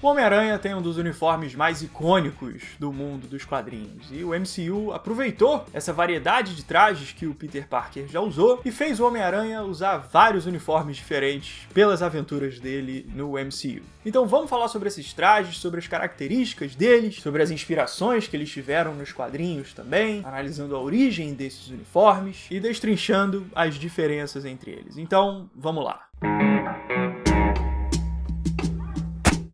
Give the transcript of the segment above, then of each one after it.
O Homem-Aranha tem um dos uniformes mais icônicos do mundo dos quadrinhos, e o MCU aproveitou essa variedade de trajes que o Peter Parker já usou e fez o Homem-Aranha usar vários uniformes diferentes pelas aventuras dele no MCU. Então vamos falar sobre esses trajes, sobre as características deles, sobre as inspirações que eles tiveram nos quadrinhos também, analisando a origem desses uniformes e destrinchando as diferenças entre eles. Então, vamos lá.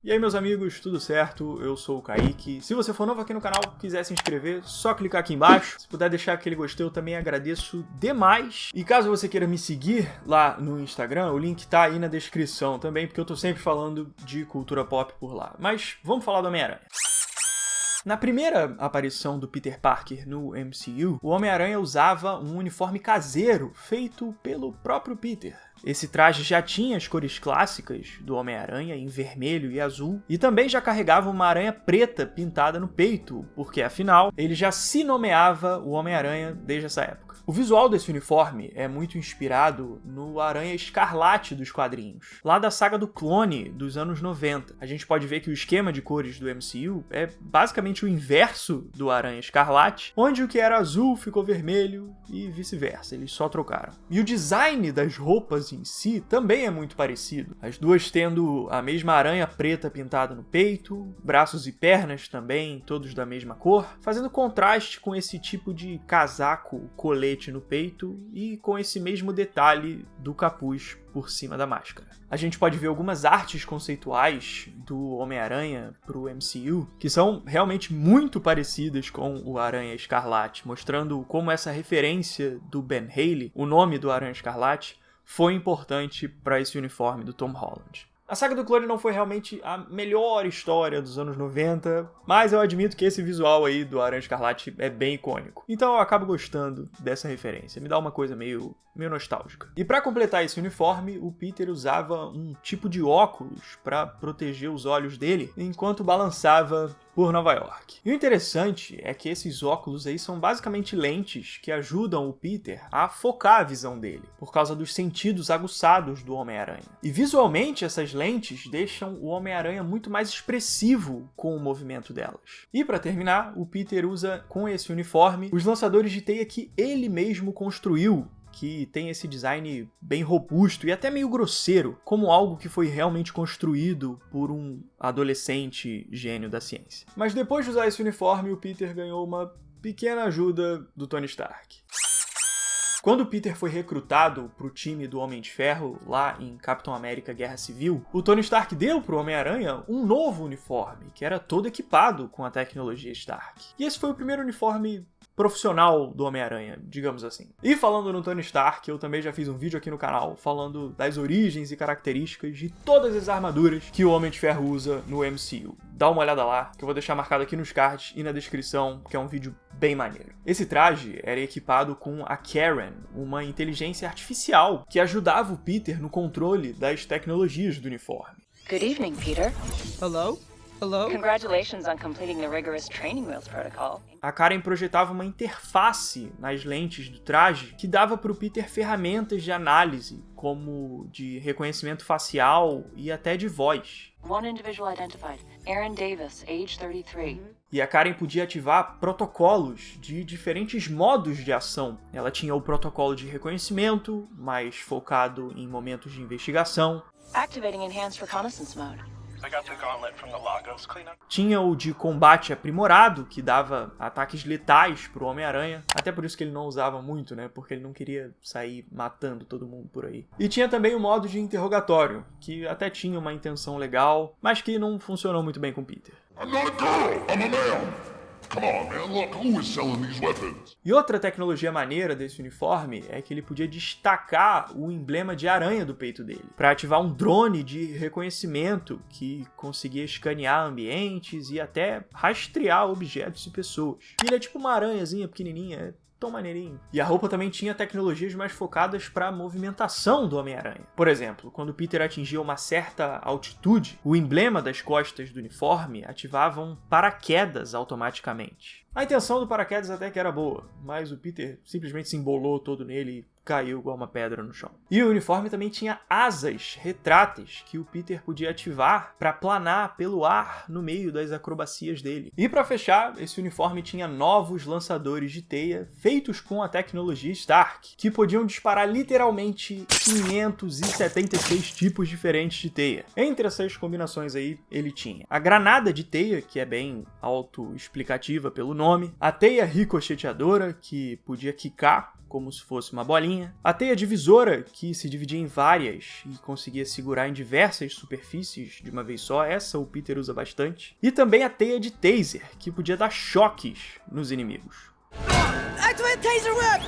E aí, meus amigos, tudo certo? Eu sou o Kaique. Se você for novo aqui no canal e quiser se inscrever, só clicar aqui embaixo. Se puder deixar aquele gostei, eu também agradeço demais. E caso você queira me seguir lá no Instagram, o link tá aí na descrição também, porque eu tô sempre falando de cultura pop por lá. Mas vamos falar do Homem-Aranha. Na primeira aparição do Peter Parker no MCU, o Homem-Aranha usava um uniforme caseiro feito pelo próprio Peter. Esse traje já tinha as cores clássicas do Homem-Aranha em vermelho e azul, e também já carregava uma aranha preta pintada no peito, porque afinal ele já se nomeava o Homem-Aranha desde essa época. O visual desse uniforme é muito inspirado no Aranha Escarlate dos quadrinhos, lá da saga do Clone dos anos 90. A gente pode ver que o esquema de cores do MCU é basicamente o inverso do Aranha Escarlate, onde o que era azul ficou vermelho e vice-versa, eles só trocaram. E o design das roupas em si também é muito parecido, as duas tendo a mesma aranha preta pintada no peito, braços e pernas também, todos da mesma cor, fazendo contraste com esse tipo de casaco, colete no peito e com esse mesmo detalhe do capuz por cima da máscara. A gente pode ver algumas artes conceituais do Homem-Aranha pro MCU que são realmente muito parecidas com o Aranha Escarlate, mostrando como essa referência do Ben Reilly, o nome do Aranha Escarlate, foi importante para esse uniforme do Tom Holland. A saga do Clone não foi realmente a melhor história dos anos 90, mas eu admito que esse visual aí do Aranha Escarlate é bem icônico. Então eu acabo gostando dessa referência, me dá uma coisa meio nostálgica. E para completar esse uniforme, o Peter usava um tipo de óculos para proteger os olhos dele enquanto balançava por Nova York. E o interessante é que esses óculos aí são basicamente lentes que ajudam o Peter a focar a visão dele, por causa dos sentidos aguçados do Homem-Aranha. E visualmente essas lentes deixam o Homem-Aranha muito mais expressivo com o movimento delas. E para terminar, o Peter usa com esse uniforme os lançadores de teia que ele mesmo construiu, que tem esse design bem robusto e até meio grosseiro, como algo que foi realmente construído por um adolescente gênio da ciência. Mas depois de usar esse uniforme, o Peter ganhou uma pequena ajuda do Tony Stark. Quando o Peter foi recrutado para o time do Homem de Ferro, lá em Capitão América Guerra Civil, o Tony Stark deu para o Homem-Aranha um novo uniforme, que era todo equipado com a tecnologia Stark. E esse foi o primeiro uniforme profissional do Homem-Aranha, digamos assim. E falando no Tony Stark, eu também já fiz um vídeo aqui no canal falando das origens e características de todas as armaduras que o Homem de Ferro usa no MCU. Dá uma olhada lá, que eu vou deixar marcado aqui nos cards e na descrição, que é um vídeo bem maneiro. Esse traje era equipado com a Karen, uma inteligência artificial que ajudava o Peter no controle das tecnologias do uniforme. Good evening, Peter. Hello? Hello? Congratulations on completing the rigorous training wheels protocol. A Karen projetava uma interface nas lentes do traje que dava para o Peter ferramentas de análise, como de reconhecimento facial e até de voz. One individual identified, Aaron Davis, age 33. E a Karen podia ativar protocolos de diferentes modos de ação. Ela tinha o protocolo de reconhecimento, mais focado em momentos de investigação. Activating enhanced reconnaissance mode. Tinha o de combate aprimorado, que dava ataques letais pro Homem-Aranha. Até por isso que ele não usava muito, né? Porque ele não queria sair matando todo mundo por aí. E tinha também o modo de interrogatório, que até tinha uma intenção legal, mas que não funcionou muito bem com o Peter. I'm not a girl, I'm a man. Come on, man, look, who is selling these weapons? E outra tecnologia maneira desse uniforme é que ele podia destacar o emblema de aranha do peito dele, para ativar um drone de reconhecimento que conseguia escanear ambientes e até rastrear objetos e pessoas. E ele é tipo uma aranhazinha pequenininha, tão maneirinho. E a roupa também tinha tecnologias mais focadas para a movimentação do Homem-Aranha. Por exemplo, quando Peter atingia uma certa altitude, o emblema das costas do uniforme ativava um paraquedas automaticamente. A intenção do paraquedas até que era boa, mas o Peter simplesmente se embolou todo nele e caiu igual uma pedra no chão. E o uniforme também tinha asas retráteis que o Peter podia ativar para planar pelo ar no meio das acrobacias dele. E para fechar, esse uniforme tinha novos lançadores de teia feitos com a tecnologia Stark, que podiam disparar literalmente 576 tipos diferentes de teia. Entre essas combinações aí, ele tinha a granada de teia, que é bem autoexplicativa pelo nome, a teia ricocheteadora, que podia quicar como se fosse uma bolinha, a teia divisora, que se dividia em várias e conseguia segurar em diversas superfícies de uma vez só, essa o Peter usa bastante, e também a teia de taser, que podia dar choques nos inimigos. Activate Taser Whip!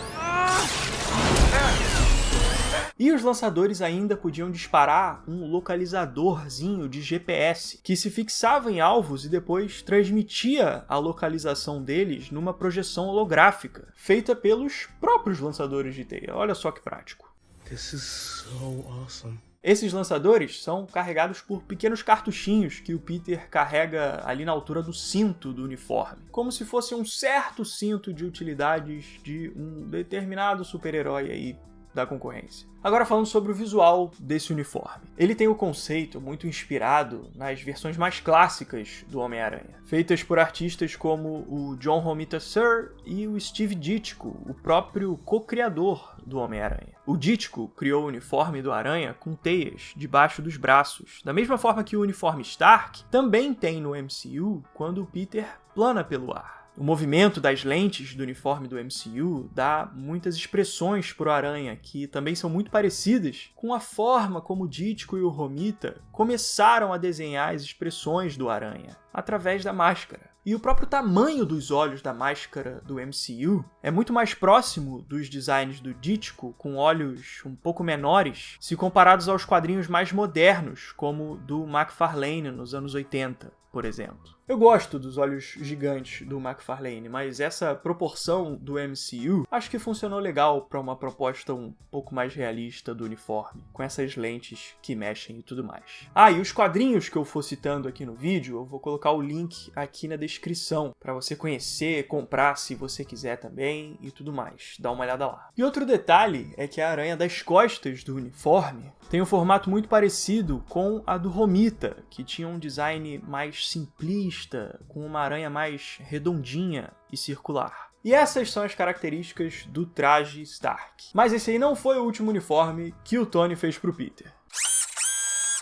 E os lançadores ainda podiam disparar um localizadorzinho de GPS, que se fixava em alvos e depois transmitia a localização deles numa projeção holográfica, feita pelos próprios lançadores de teia. Olha só que prático. This is so awesome. Esses lançadores são carregados por pequenos cartuchinhos que o Peter carrega ali na altura do cinto do uniforme, como se fosse um certo cinto de utilidades de um determinado super-herói aí da concorrência. Agora falando sobre o visual desse uniforme. Ele tem o conceito muito inspirado nas versões mais clássicas do Homem-Aranha, feitas por artistas como o John Romita Sr. e o Steve Ditko, o próprio co-criador do Homem-Aranha. O Ditko criou o uniforme do Aranha com teias debaixo dos braços, da mesma forma que o uniforme Stark também tem no MCU quando o Peter plana pelo ar. O movimento das lentes do uniforme do MCU dá muitas expressões pro Aranha, que também são muito parecidas com a forma como o Ditko e o Romita começaram a desenhar as expressões do Aranha, através da máscara. E o próprio tamanho dos olhos da máscara do MCU é muito mais próximo dos designs do Ditko, com olhos um pouco menores, se comparados aos quadrinhos mais modernos, como do McFarlane nos anos 80, por exemplo. Eu gosto dos olhos gigantes do McFarlane, mas essa proporção do MCU acho que funcionou legal para uma proposta um pouco mais realista do uniforme, com essas lentes que mexem e tudo mais. E os quadrinhos que eu for citando aqui no vídeo, eu vou colocar o link aqui na descrição para você conhecer, comprar se você quiser também e tudo mais. Dá uma olhada lá. E outro detalhe é que a aranha das costas do uniforme tem um formato muito parecido com a do Romita, que tinha um design mais simplista, com uma aranha mais redondinha e circular. E essas são as características do traje Stark. Mas esse aí não foi o último uniforme que o Tony fez pro Peter.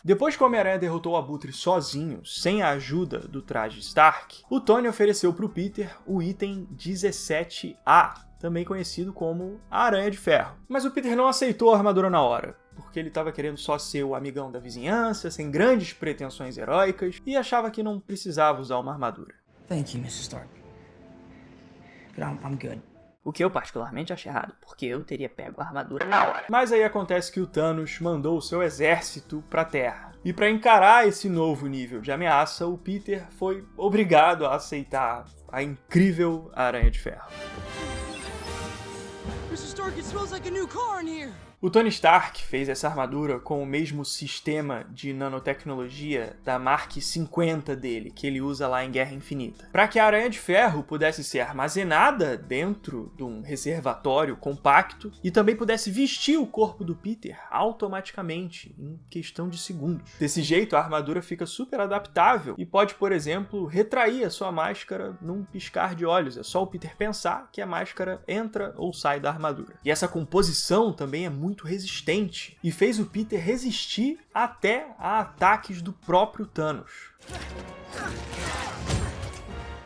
Depois que o Homem-Aranha derrotou o Abutre sozinho, sem a ajuda do traje Stark, o Tony ofereceu pro Peter o item 17A, também conhecido como a Aranha de Ferro. Mas o Peter não aceitou a armadura na hora, porque ele estava querendo só ser o amigão da vizinhança, sem grandes pretensões heróicas, e achava que não precisava usar uma armadura. Thank you, Mr. Stark. But I'm good. O que eu particularmente acho errado, porque eu teria pego a armadura na hora. Mas aí acontece que o Thanos mandou o seu exército pra Terra. E para encarar esse novo nível de ameaça, o Peter foi obrigado a aceitar a incrível Aranha de Ferro. Mr. Stark, it smells like a new car in here. O Tony Stark fez essa armadura com o mesmo sistema de nanotecnologia da Mark 50 dele, que ele usa lá em Guerra Infinita, para que a Aranha de Ferro pudesse ser armazenada dentro de um reservatório compacto e também pudesse vestir o corpo do Peter automaticamente, em questão de segundos. Desse jeito, a armadura fica super adaptável e pode, por exemplo, retrair a sua máscara num piscar de olhos. É só o Peter pensar que a máscara entra ou sai da armadura. E essa composição também é muito resistente e fez o Peter resistir até a ataques do próprio Thanos.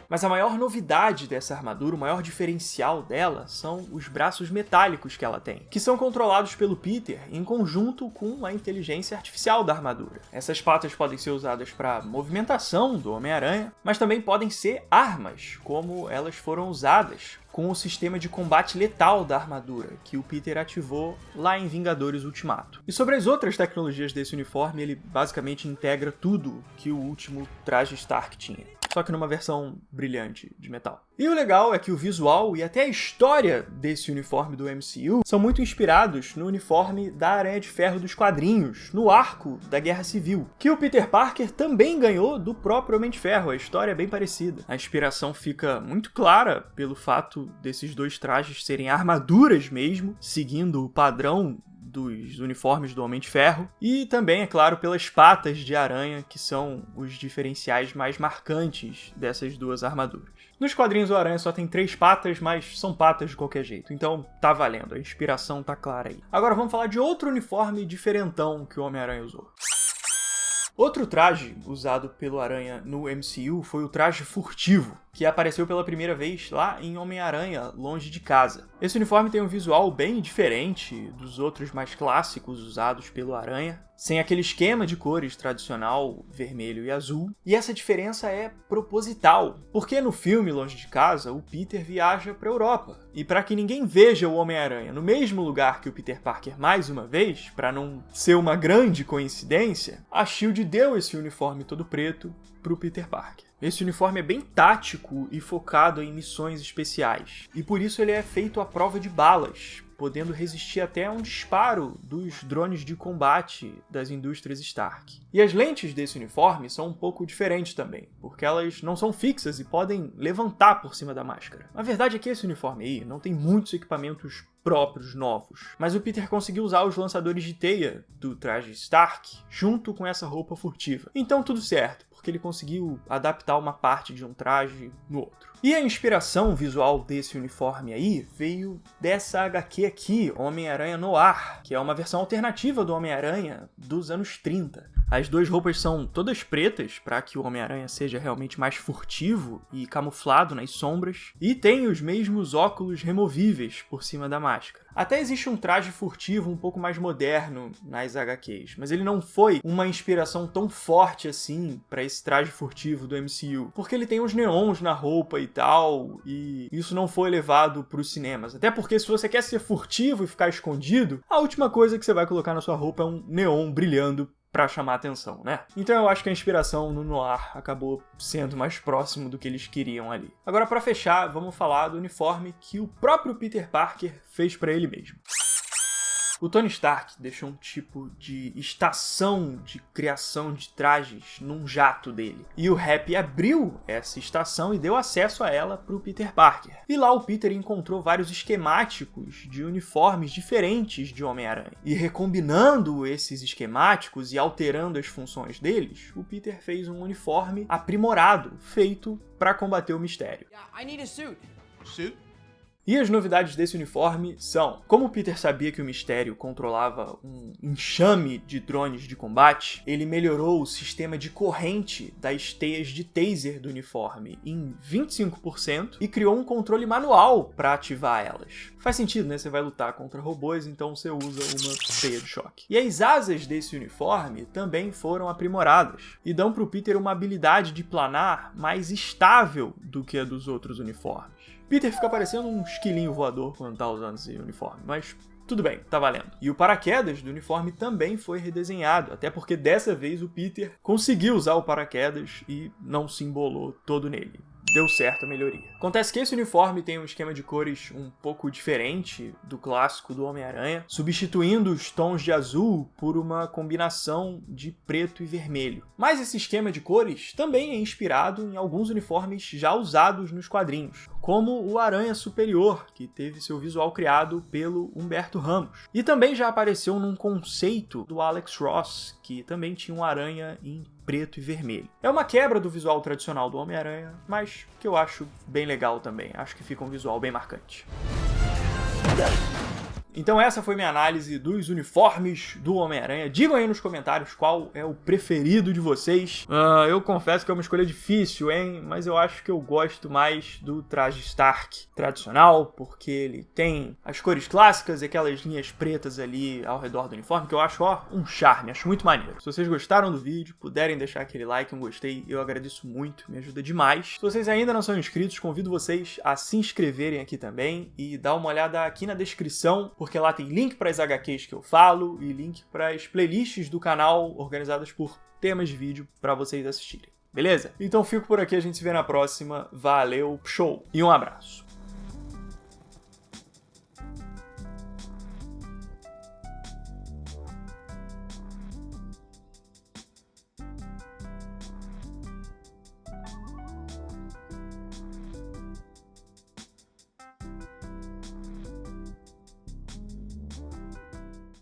Mas a maior novidade dessa armadura, o maior diferencial dela, são os braços metálicos que ela tem, que são controlados pelo Peter em conjunto com a inteligência artificial da armadura. Essas patas podem ser usadas para movimentação do Homem-Aranha, mas também podem ser armas, como elas foram usadas com o sistema de combate letal da armadura, que o Peter ativou lá em Vingadores Ultimato. E sobre as outras tecnologias desse uniforme, ele basicamente integra tudo que o último traje Stark tinha. só que numa versão brilhante de metal. E o legal é que o visual e até a história desse uniforme do MCU são muito inspirados no uniforme da Aranha de Ferro dos quadrinhos, no arco da Guerra Civil, que o Peter Parker também ganhou do próprio Homem de Ferro. A história é bem parecida. A inspiração fica muito clara pelo fato desses dois trajes serem armaduras mesmo, seguindo o padrão dos uniformes do Homem de Ferro, e também, é claro, pelas patas de aranha, que são os diferenciais mais marcantes dessas duas armaduras. Nos quadrinhos o Aranha só tem 3 patas, mas são patas de qualquer jeito, então tá valendo, a inspiração tá clara aí. Agora vamos falar de outro uniforme diferentão que o Homem-Aranha usou. Outro traje usado pelo Aranha no MCU foi o traje furtivo, que apareceu pela primeira vez lá em Homem-Aranha Longe de Casa. Esse uniforme tem um visual bem diferente dos outros mais clássicos usados pelo Aranha, sem aquele esquema de cores tradicional vermelho e azul, e essa diferença é proposital, porque no filme Longe de Casa o Peter viaja para a Europa, e para que ninguém veja o Homem-Aranha no mesmo lugar que o Peter Parker mais uma vez, para não ser uma grande coincidência, a SHIELD deu esse uniforme todo preto pro Peter Parker. Esse uniforme é bem tático e focado em missões especiais, e por isso ele é feito à prova de balas, podendo resistir até a um disparo dos drones de combate das indústrias Stark. E as lentes desse uniforme são um pouco diferentes também, porque elas não são fixas e podem levantar por cima da máscara. A verdade é que esse uniforme aí não tem muitos equipamentos próprios novos, mas o Peter conseguiu usar os lançadores de teia do traje Stark junto com essa roupa furtiva. Então tudo certo, porque ele conseguiu adaptar uma parte de um traje no outro. E a inspiração visual desse uniforme aí veio dessa HQ aqui, Homem-Aranha Noir, que é uma versão alternativa do Homem-Aranha dos anos 30. As duas roupas são todas pretas, para que o Homem-Aranha seja realmente mais furtivo e camuflado nas sombras, e tem os mesmos óculos removíveis por cima da máscara. Até existe um traje furtivo um pouco mais moderno nas HQs, mas ele não foi uma inspiração tão forte assim para esse traje furtivo do MCU, porque ele tem uns neons na roupa e tal, e isso não foi levado para os cinemas. Até porque se você quer ser furtivo e ficar escondido, a última coisa que você vai colocar na sua roupa é um neon brilhando pra chamar atenção, né? Então eu acho que a inspiração no Noir acabou sendo mais próximo do que eles queriam ali. Agora, pra fechar, vamos falar do uniforme que o próprio Peter Parker fez pra ele mesmo. O Tony Stark deixou um tipo de estação de criação de trajes num jato dele. E o Happy abriu essa estação e deu acesso a ela para o Peter Parker. E lá o Peter encontrou vários esquemáticos de uniformes diferentes de Homem-Aranha. E recombinando esses esquemáticos e alterando as funções deles, o Peter fez um uniforme aprimorado, feito para combater o mistério. I need a suit. Suit? E as novidades desse uniforme são: como o Peter sabia que o Mistério controlava um enxame de drones de combate, ele melhorou o sistema de corrente das teias de taser do uniforme em 25% e criou um controle manual para ativar elas. Faz sentido, né? Você vai lutar contra robôs, então você usa uma teia de choque. E as asas desse uniforme também foram aprimoradas e dão para o Peter uma habilidade de planar mais estável do que a dos outros uniformes. Peter fica parecendo um esquilinho voador quando tá usando esse uniforme, mas tudo bem, tá valendo. E o paraquedas do uniforme também foi redesenhado, até porque dessa vez o Peter conseguiu usar o paraquedas e não se embolou todo nele. Deu certo a melhoria. Acontece que esse uniforme tem um esquema de cores um pouco diferente do clássico do Homem-Aranha, substituindo os tons de azul por uma combinação de preto e vermelho. Mas esse esquema de cores também é inspirado em alguns uniformes já usados nos quadrinhos, como o Aranha Superior, que teve seu visual criado pelo Humberto Ramos. E também já apareceu num conceito do Alex Ross, que também tinha um aranha em preto e vermelho. É uma quebra do visual tradicional do Homem-Aranha, mas que eu acho bem legal também. Acho que fica um visual bem marcante. Então essa foi minha análise dos uniformes do Homem-Aranha. Digam aí nos comentários qual é o preferido de vocês. Eu confesso que é uma escolha difícil, hein? Mas eu acho que eu gosto mais do traje Stark tradicional, porque ele tem as cores clássicas e aquelas linhas pretas ali ao redor do uniforme, que eu acho, ó, um charme, acho muito maneiro. Se vocês gostaram do vídeo, puderem deixar aquele like, um gostei, eu agradeço muito, me ajuda demais. Se vocês ainda não são inscritos, convido vocês a se inscreverem aqui também e dar uma olhada aqui na descrição, porque lá tem link para as HQs que eu falo e link para as playlists do canal organizadas por temas de vídeo para vocês assistirem. beleza? Então fico por aqui, a gente se vê na próxima. Valeu, show e um abraço.